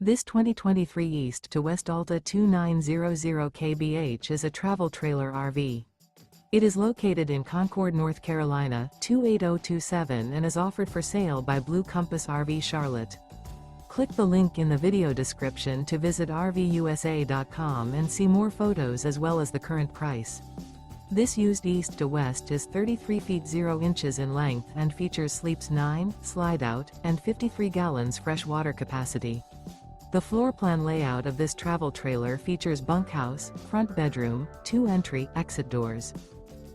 This 2023 East to West Alta 2900 kbh is a travel trailer RV. It is located in Concord, North Carolina, 28027 and is offered for sale by Blue Compass RV Charlotte. Click the link in the video description to visit RVUSA.com and see more photos as well as the current price. This used east to west is 33 feet 0 inches in length and features sleeps 9, slide-out, and 53 gallons fresh water capacity. The floor plan layout of this travel trailer features bunkhouse, front bedroom, 2 entry/exit doors.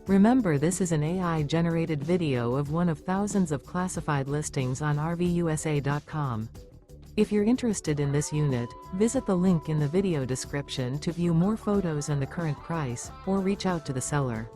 Remember, this is an AI-generated video of one of thousands of classified listings on RVUSA.com. If you're interested in this unit, visit the link in the video description to view more photos and the current price, or reach out to the seller.